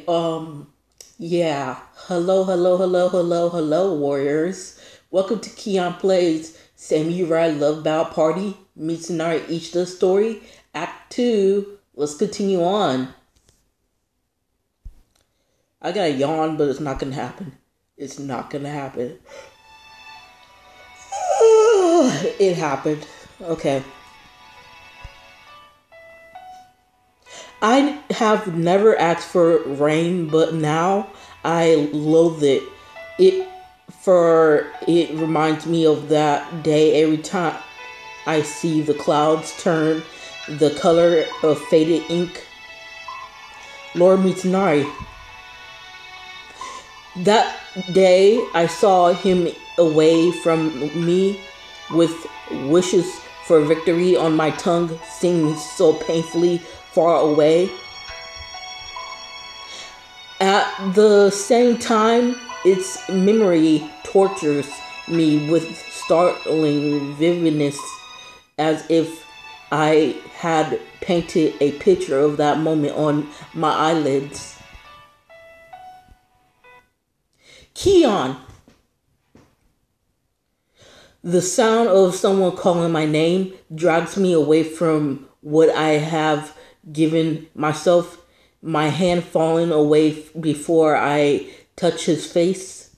Um, yeah. Hello, warriors. Welcome to Keon Plays Samurai Love Bout Party, Mitsunari Ishida Story, Act 2. Let's continue on. I got a yawn, but it's not gonna happen. It's not gonna happen. It happened. Okay. I have never asked for rain, but now I loathe it. It it reminds me of that day every time I see the clouds turn the color of faded ink. Lord Mitsunari. That day I saw him away from me with wishes for victory on my tongue seemed so painfully far away. At the same time, its memory tortures me with startling vividness as if I had painted a picture of that moment on my eyelids. Keon! The sound of someone calling my name drags me away from what I have given myself, my hand falling away before I touch his face.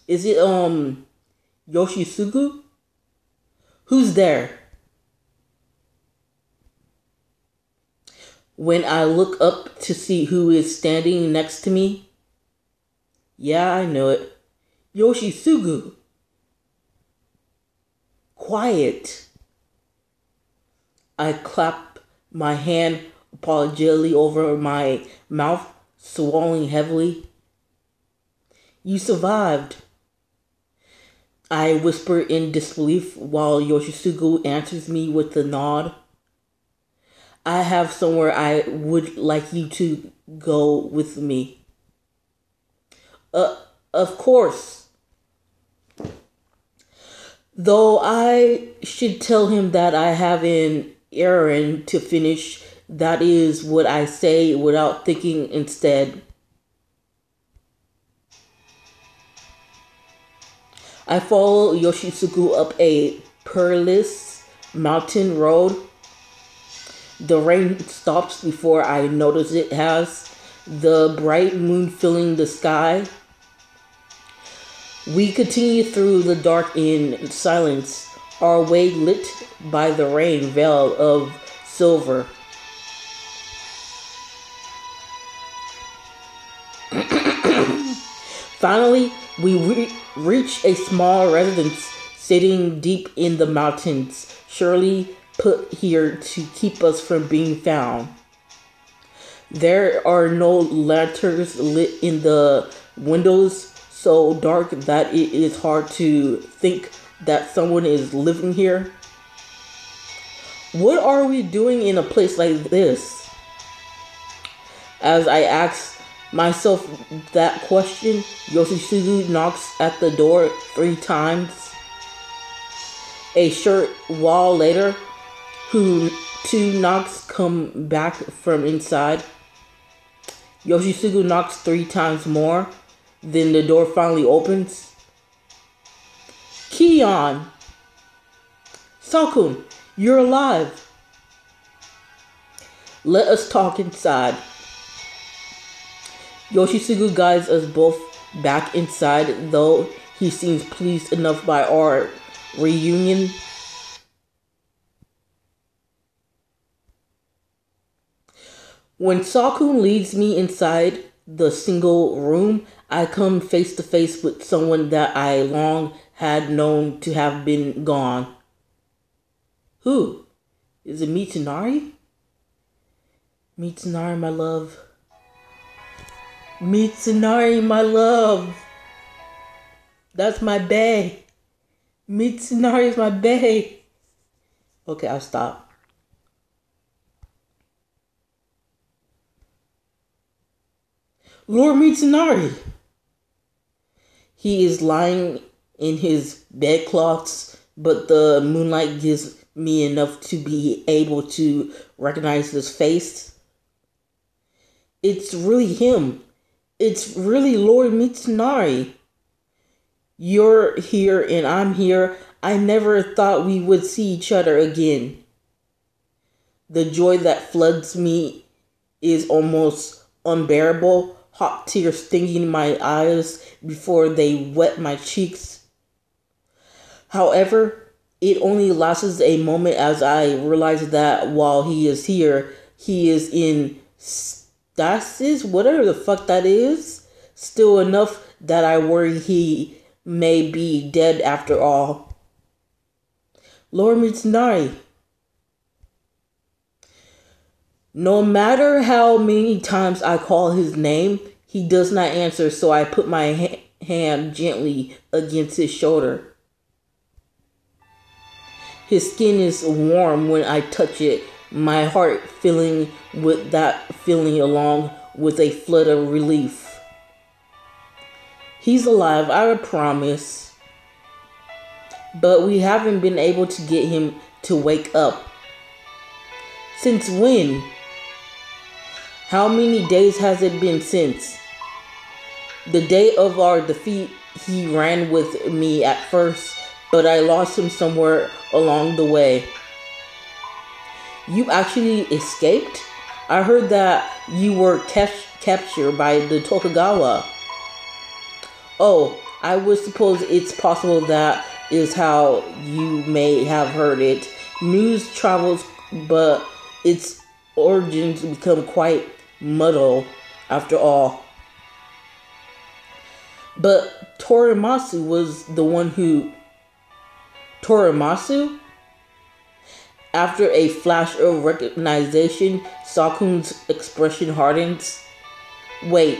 Is it, Yoshisugu? Who's there? When I look up to see who is standing next to me, yeah, I know it. Yoshisugu. Quiet. I clap my hand apologetically over my mouth, swallowing heavily. You survived. I whisper in disbelief while Yoshisugu answers me with a nod. I have somewhere I would like you to go with me. Of course. Though I should tell him that I have an errand to finish, that is what I say without thinking instead. I follow Yoshisugu up a perilous mountain road. The rain stops before I notice it has, the bright moon filling the sky. We continue through the dark in silence, our way lit by the rain veil of silver. Finally, we reach a small residence sitting deep in the mountains, surely put here to keep us from being found. There are no lanterns lit in the windows, so dark that it is hard to think that someone is living here. What are we doing in a place like this? As I ask myself that question, Yoshisugu knocks at the door 3 times. A short while later, 2 knocks come back from inside. Yoshisugu knocks 3 times more. Then the door finally opens. Keon! Sakun, you're alive. Let us talk inside. Yoshisugu guides us both back inside, though he seems pleased enough by our reunion. When Sakun leads me inside the single room, I come face to face with someone that I long had known to have been gone. Who? Is it Mitsunari? Mitsunari, my love. Mitsunari, my love. That's my bae. Mitsunari is my bae. Okay, I'll stop. Lord Mitsunari. He is lying in his bedclothes, but the moonlight gives me enough to be able to recognize his face. It's really him. It's really Lord Mitsunari. You're here and I'm here. I never thought we would see each other again. The joy that floods me is almost unbearable. Hot tears stinging my eyes before they wet my cheeks. However, it only lasts a moment as I realize that while he is here, he is in stasis, whatever the fuck that is. Still enough that I worry he may be dead after all. Lord Mitsunari. No matter how many times I call his name, he does not answer, so I put my hand gently against his shoulder. His skin is warm when I touch it, my heart filling with that feeling along with a flood of relief. He's alive, I promise. But we haven't been able to get him to wake up. Since when? How many days has it been since? The day of our defeat, he ran with me at first, but I lost him somewhere along the way. You actually escaped? I heard that you were captured by the Tokugawa. Oh, I would suppose it's possible that is how you may have heard it. News travels, but its origins become quite muddled after all. But Torimasu was the one who... Torimasu? After a flash of recognition, Sakun's expression hardens. Wait.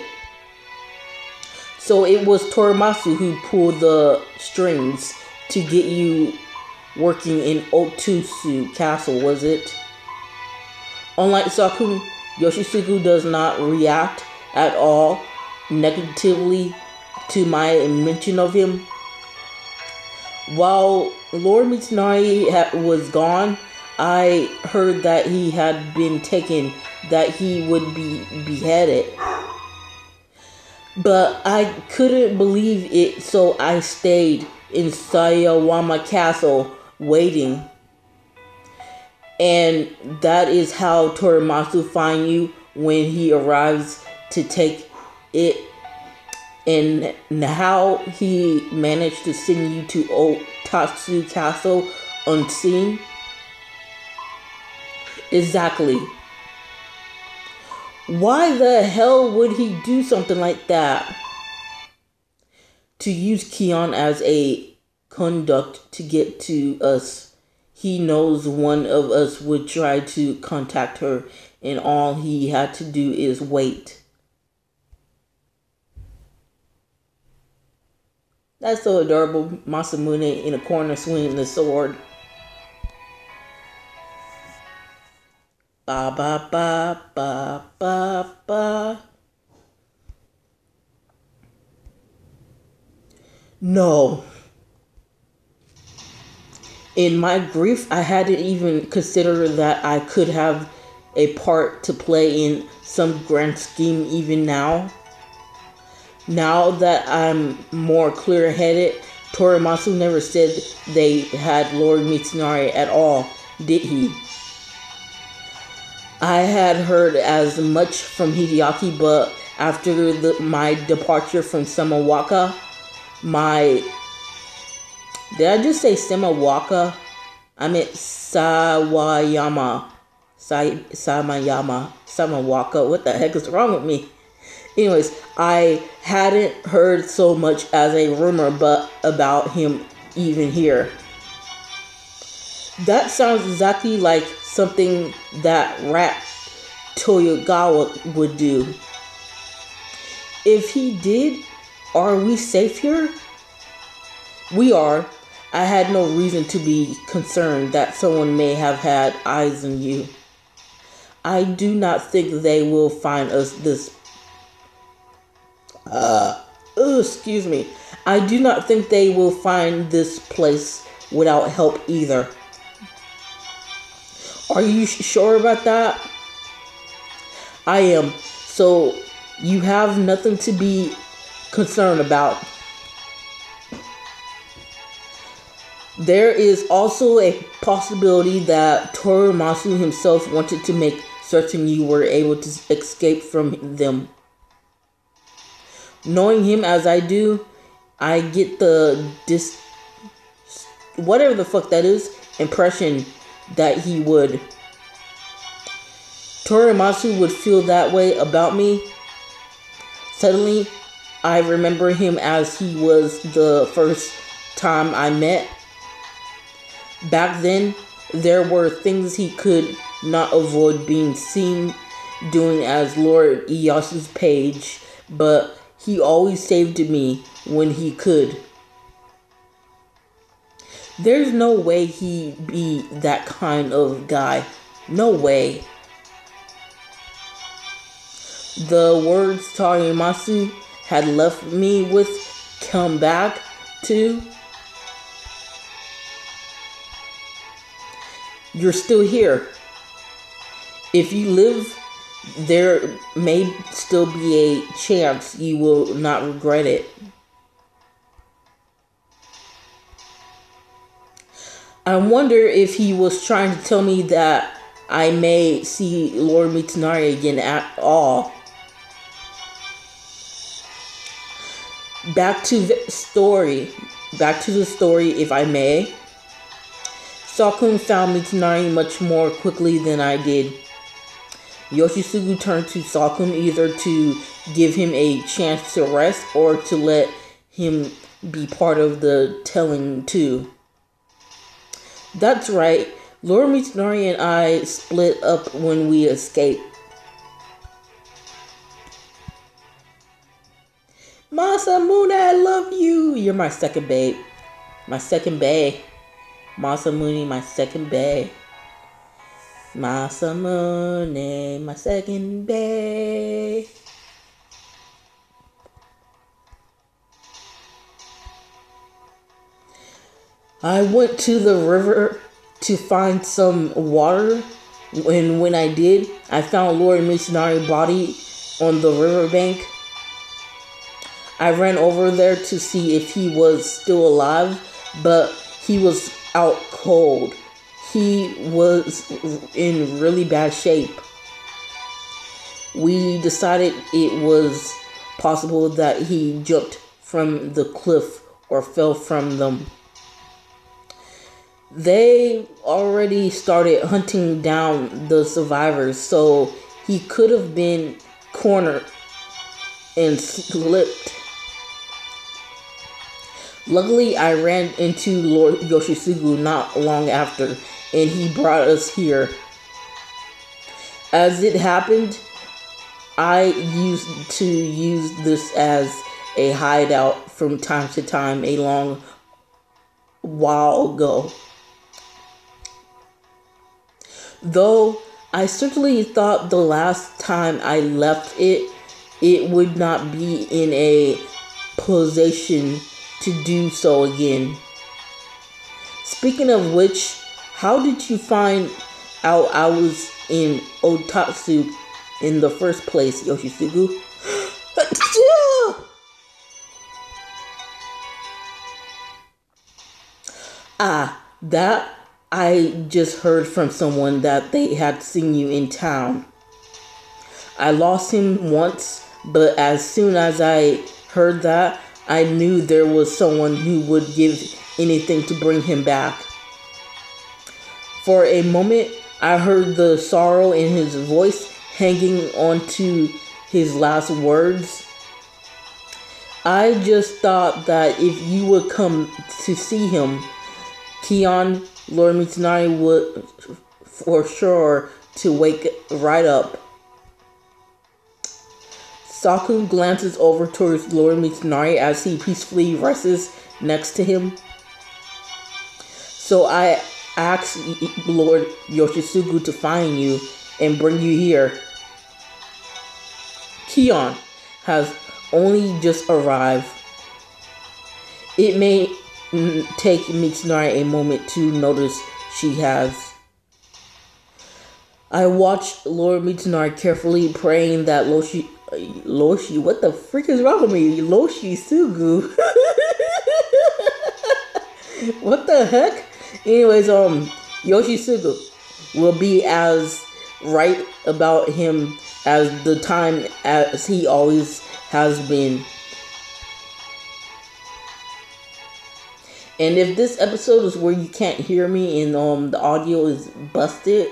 So it was Torimasu who pulled the strings to get you working in Otsusu Castle, was it? Unlike Sakun, Yoshisugu does not react at all negatively to my mention of him. While Lord Mitsunari was gone, I heard that he had been taken, that he would be beheaded. But I couldn't believe it, so I stayed in Sayawama Castle waiting. And that is how Torimasu finds you when he arrives to take it, and how he managed to send you to Otsusu Castle unseen. Exactly. Why the hell would he do something like that? To use Kion as a conduct to get to us. He knows one of us would try to contact her, and all he had to do is wait. That's so adorable. Masamune in a corner swinging the sword. Ba ba ba ba ba ba. No. In my grief, I hadn't even considered that I could have a part to play in some grand scheme even now. Now that I'm more clear-headed, Torimasu never said they had Lord Mitsunari at all, did he? I had heard as much from Hideaki, but after my departure from Samawaka, did I just say Samawaka? I meant Sawayama. Samawaka. What the heck is wrong with me? Anyways, I hadn't heard so much as a rumor but about him even here. That sounds exactly like something that Rat Toyogawa would do. If he did, are we safe here? We are. I had no reason to be concerned that someone may have had eyes on you. I do not think they will find us this... excuse me. I do not think they will find this place without help either. Are you sure about that? I am. So you have nothing to be concerned about. There is also a possibility that Torimasu himself wanted to make certain you were able to escape from them. Knowing him as I do, I get the whatever the fuck that is, impression that he would. Torimasu would feel that way about me. Suddenly, I remember him as he was the first time I met. Back then, there were things he could not avoid being seen doing as Lord Iyasu's page, but he always saved me when he could. There's no way he'd be that kind of guy. No way. The words Torimasu had left me with come back to. You're still here. If you live, there may still be a chance you will not regret it. I wonder if he was trying to tell me that I may see Lord Mitsunari again at all. Back to the story, if I may. Sakun found Mitsunari much more quickly than I did. Yoshisugu turned to Sakun either to give him a chance to rest or to let him be part of the telling too. That's right, Lord Mitsunari and I split up when we escaped. Masamune, I love you! You're my second babe. My second bae. Masamune, my second bae. Masamune, my second bae. I went to the river to find some water, and when I did, I found Lord Mitsunari's body on the riverbank. I ran over there to see if he was still alive, but he was out cold. He was in really bad shape. We decided it was possible that he jumped from the cliff or fell from them. They already started hunting down the survivors, so he could have been cornered and slipped. Luckily, I ran into Lord Yoshisugu not long after, and he brought us here. As it happened, I used to use this as a hideout from time to time a long while ago. Though I certainly thought the last time I left it would not be in a position to do so again. Speaking of which, how did you find out I was in Otatsu in the first place, Yoshisugu? That I just heard from someone that they had seen you in town. I lost him once, but as soon as I heard that, I knew there was someone who would give anything to bring him back. For a moment, I heard the sorrow in his voice, hanging on to his last words. I just thought that if you would come to see him, Kion, Lord Mitsunari would for sure to wake right up. Sakun glances over towards Lord Mitsunari as he peacefully rests next to him. So I asked Lord Yoshisugu to find you and bring you here. Kion has only just arrived. It may take Mitsunari a moment to notice she has. I watched Lord Mitsunari carefully, praying that Loshi, what the freak is wrong with me? Loshi Sugu. What the heck? Anyways, Yoshisugu will be as right about him as the time as he always has been. And if this episode is where you can't hear me and the audio is busted,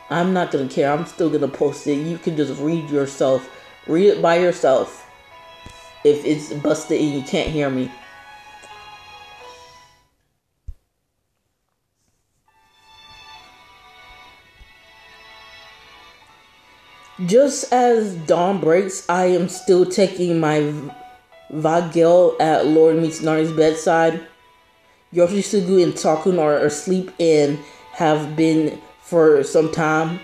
I'm not gonna care. I'm still gonna post it. You can just read it by yourself if it's busted and you can't hear me. Just as dawn breaks, I am still taking my Vagel at Lord Mitsunari's bedside. Yoshisugu and Takun are asleep and have been for some time.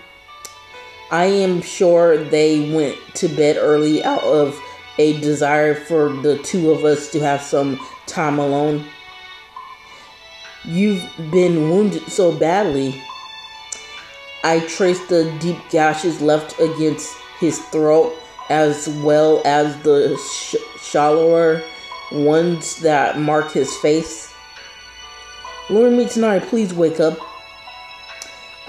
I am sure they went to bed early out of a desire for the two of us to have some time alone. You've been wounded so badly. I traced the deep gashes left against his throat, as well as the shallower ones that marked his face. Lord Mitsunari, please wake up.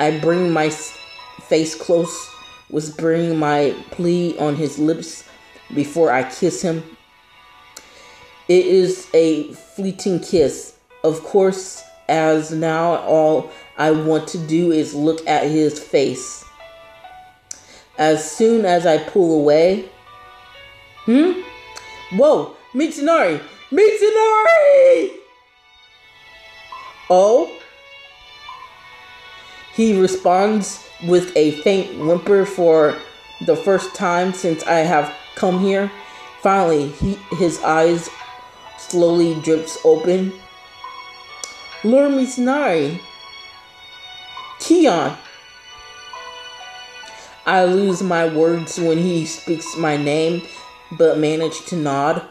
I bring my face close, whispering my plea on his lips before I kiss him. It is a fleeting kiss, of course, as now all I want to do is look at his face. As soon as I pull away, Whoa, Mitsunari! Mitsunari! Oh? He responds with a faint whimper for the first time since I have come here. Finally, his eyes slowly drips open. Lord Mitsunari. Kion. I lose my words when he speaks my name, but manage to nod.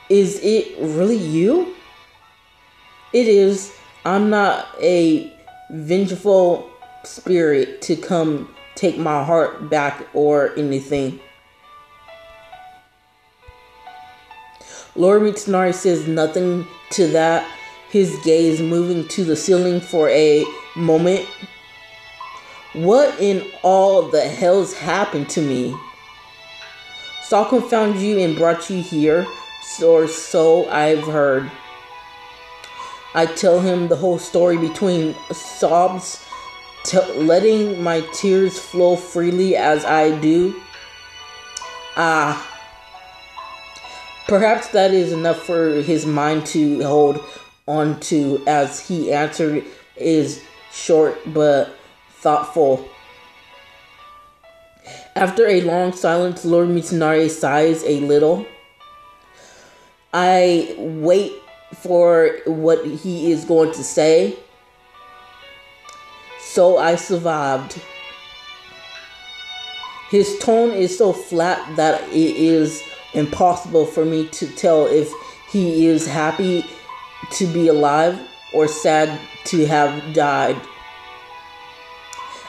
Is it really you? It is. I'm not a vengeful spirit to come take my heart back or anything. Lord Mitsunari says nothing to that, his gaze moving to the ceiling for a moment. What in all the hell's happened to me? Salcom found you and brought you here, or so I've heard. I tell him the whole story between sobs, letting my tears flow freely as I do. Perhaps that is enough for his mind to hold on to, as he answered is short but thoughtful. After a long silence, Lord Mitsunari sighs a little. I wait for what he is going to say. So I survived. His tone is so flat that it is impossible for me to tell if he is happy to be alive or sad to have died.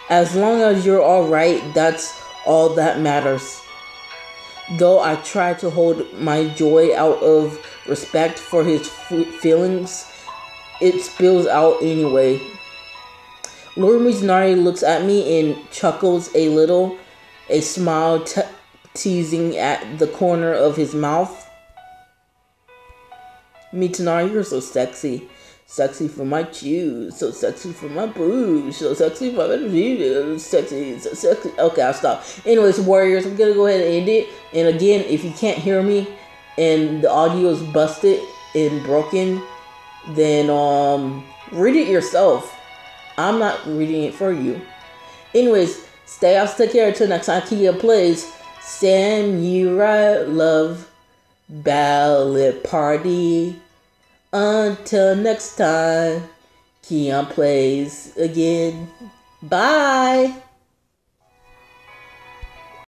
As long as you're alright, that's all that matters. Though I try to hold my joy out of respect for his feelings, it spills out anyway. Lord Mitsunari looks at me and chuckles a little, a smile teasing at the corner of his mouth. Mitsunari, you're so sexy. Sexy for my shoes, so sexy for my boobs, so sexy for my shoes, sexy, so sexy. Okay, I'll stop. Anyways, Warriors, I'm gonna go ahead and end it. And again, if you can't hear me and the audio is busted and broken, then read it yourself. I'm not reading it for you. Anyways, stay out, take care until next time. Kia plays Samurai Love Ballad Party. Until next time, Keon plays again. Bye!